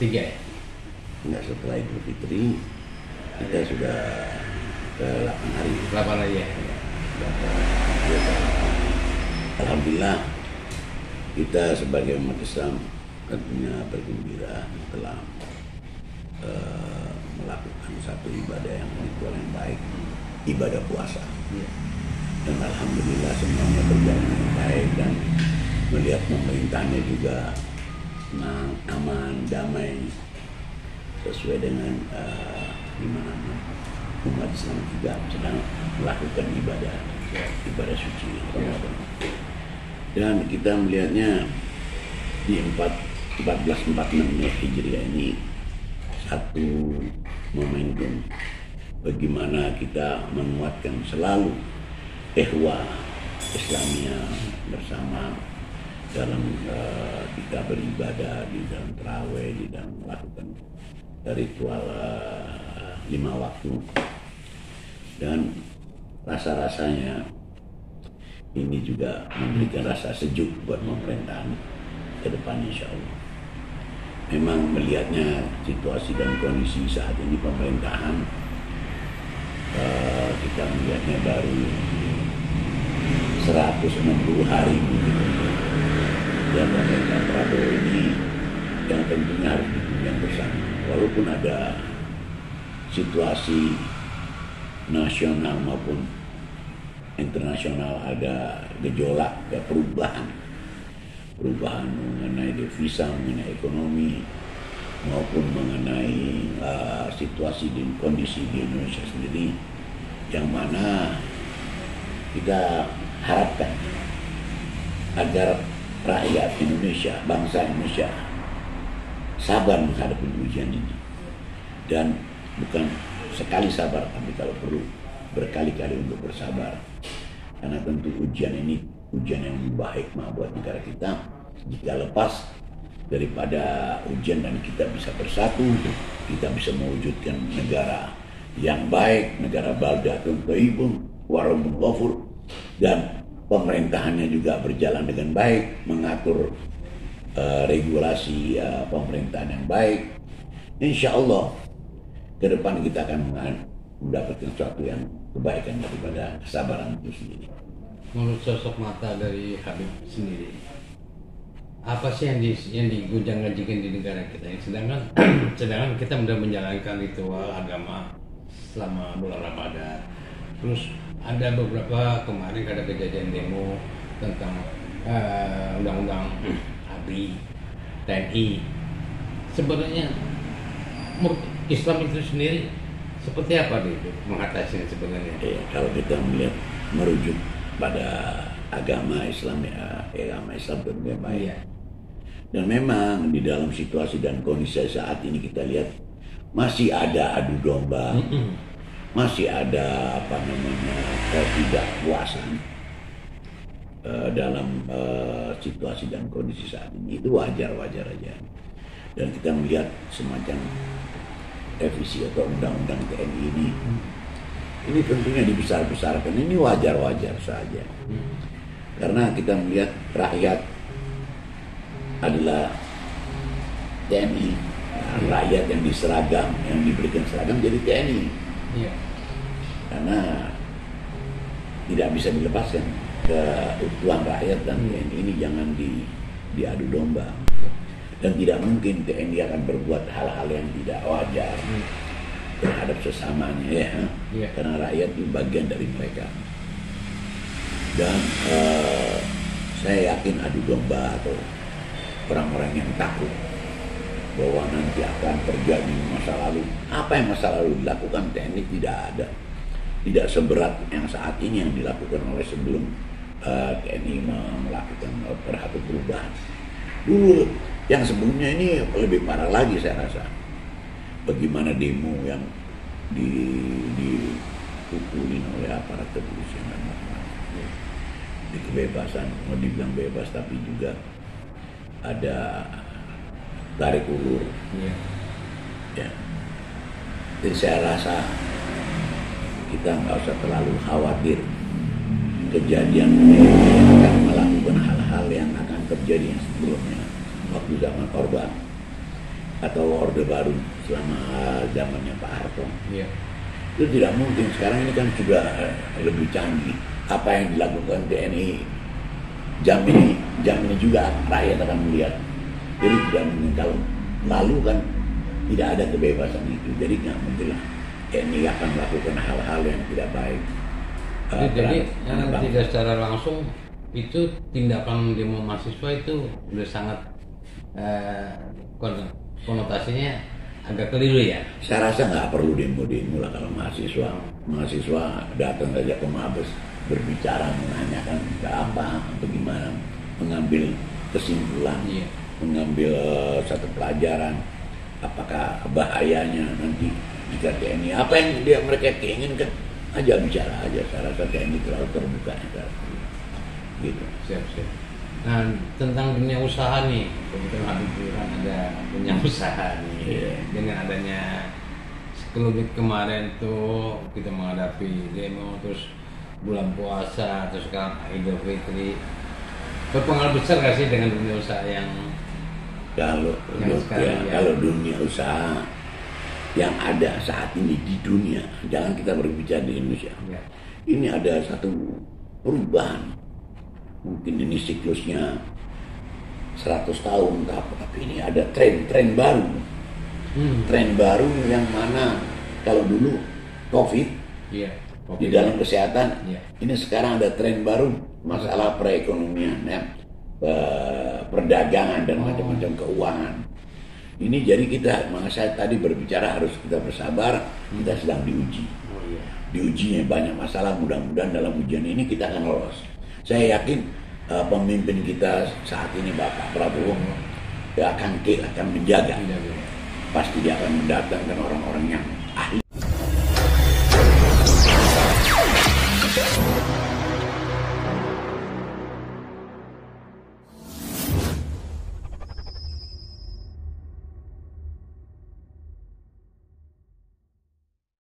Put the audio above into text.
ketiga ya? Enggak, setelah Idul Fitri kita sudah ke 8 hari. 8 hari ya? Alhamdulillah kita sebagai umat Islam tentunya bergembira telah melakukan satu ibadah yang ritual yang baik, ibadah puasa. Dan alhamdulillah semuanya berjalan dengan baik, dan melihat pemerintahnya juga tenang, aman, damai, sesuai dengan di mana umat Islam juga sedang melakukan ibadah suci Ramadan. Dan kita melihatnya di 1446 Hijriah ini satu momentum bagaimana kita menguatkan selalu ihwah Islamiyah bersama dalam kita beribadah, di dalam tarawih, di dalam melakukan ritual 5 waktu. Dan rasa-rasanya ini juga memberikan rasa sejuk buat pemerintahan ke depan, insya Allah. Memang melihatnya situasi dan kondisi saat ini pemerintahan, kita melihatnya baru 160 hari begitu. Dan pemerintah Prabowo ini yang tentunya harus ditunjang bersama. Walaupun ada situasi nasional maupun internasional, ada gejolak, ada perubahan mengenai devisa, mengenai ekonomi, maupun mengenai situasi dan kondisi di Indonesia sendiri, yang mana kita harapkan agar rakyat Indonesia, bangsa Indonesia sabar menghadapi ujian ini, dan bukan sekali sabar, tapi kalau perlu berkali-kali untuk bersabar, karena tentu ujian ini ujian yang membawa hikmah buat negara kita. Jika lepas daripada ujian dan kita bisa bersatu, kita bisa mewujudkan negara yang baik, negara baldatun thayyibun wa rabbun ghafur, dan pemerintahannya juga berjalan dengan baik, mengatur regulasi pemerintahan yang baik. Insya Allah ke depan kita akan mendapatkan sesuatu yang kebaikan daripada kesabaran itu sendiri. Menurut sosok mata dari Habib sendiri, apa sih yang digunjang-ganjingkan di negara kita ini? Sedangkan kita sudah menjalankan ritual agama selama bulan Ramadan. Terus ada beberapa kemarin ada kejadian demo tentang undang-undang ABRI, TNI. Sebenarnya Islam itu sendiri seperti apa itu mengatasinya sebenarnya? Kalau kita melihat merujuk pada agama Islam, agama Islam tentunya baik. Dan memang di dalam situasi dan kondisi saat ini kita lihat masih ada adu domba, masih ada ketidakpuasan dalam situasi dan kondisi saat ini. Itu wajar-wajar aja. Dan kita melihat semacam revisi atau undang-undang TNI ini tentunya dibesar-besarkan. Ini wajar-wajar saja, karena kita melihat rakyat adalah TNI, rakyat yang diseragam, yang diberikan seragam jadi TNI. Karena tidak bisa dilepaskan keutuhan rakyat, dan TNI ini jangan diadu domba. Dan tidak mungkin TNI akan berbuat hal-hal yang tidak wajar terhadap sesamanya, karena rakyat itu bagian dari mereka. Dan saya yakin adu domba atau orang-orang yang takut bahwa nanti akan terjadi masa lalu, apa yang masa lalu dilakukan TNI tidak ada, tidak seberat yang saat ini yang dilakukan oleh sebelum TNI melakukan perubahan. Dulu yang sebelumnya ini lebih parah lagi saya rasa. Bagaimana demo yang dipukulin oleh aparat kepolisian dan macam-macam. Di kebebasan, mau dibilang bebas tapi juga ada tarik ulur. Ya. Jadi saya rasa kita nggak usah terlalu khawatir kejadian yang akan melakukan hal-hal yang akan terjadi yang sebelumnya waktu zaman Orba. atau Orde Baru selama zamannya Pak Harto. Iya. Itu tidak mungkin. Sekarang ini kan sudah lebih canggih. Apa yang dilakukan TNI jam ini juga rakyat akan melihat. Jadi tidak mungkin. Kalau lalu kan tidak ada kebebasan itu, jadi nggak mungkin lah TNI akan melakukan hal-hal yang tidak baik. Jadi tidak secara langsung itu tindakan demo mahasiswa itu udah sangat konotasinya agak keliru ya. Saya rasa nggak perlu demo-demo lah kalau mahasiswa datang saja ke Mabes berbicara, menanyakan apa atau gimana, mengambil kesimpulan, mengambil satu pelajaran, apakah bahayanya nanti jika TNI apa yang mereka inginkan aja bicara aja. Saya rasa TNI terlalu terbuka gitu. Siap. Nah, tentang dunia usaha nih, kebetulan Habib Burhan ada punya usaha nih. Dengan adanya sekelumit kemarin tuh kita menghadapi demo, terus bulan puasa, terus sekarang Idul Fitri, berpengaruh besar gak sih dengan dunia usaha yang kalau dunia usaha yang ada saat ini di dunia, jangan kita berbicara di Indonesia. Ini ada satu perubahan. Mungkin ini siklusnya 100 tahun, tapi ini ada tren baru. Tren baru yang mana kalau dulu COVID di dalam kesehatan, ini sekarang ada tren baru masalah perekonomian, perdagangan dan macam-macam keuangan. Ini jadi saya tadi berbicara harus kita bersabar, kita sedang diuji. Diujinya banyak masalah, mudah-mudahan dalam ujian ini kita akan lolos. Saya yakin pemimpin kita saat ini Bapak Prabowo akan menjaga. Pasti dia akan mendatangkan orang-orang yang ahli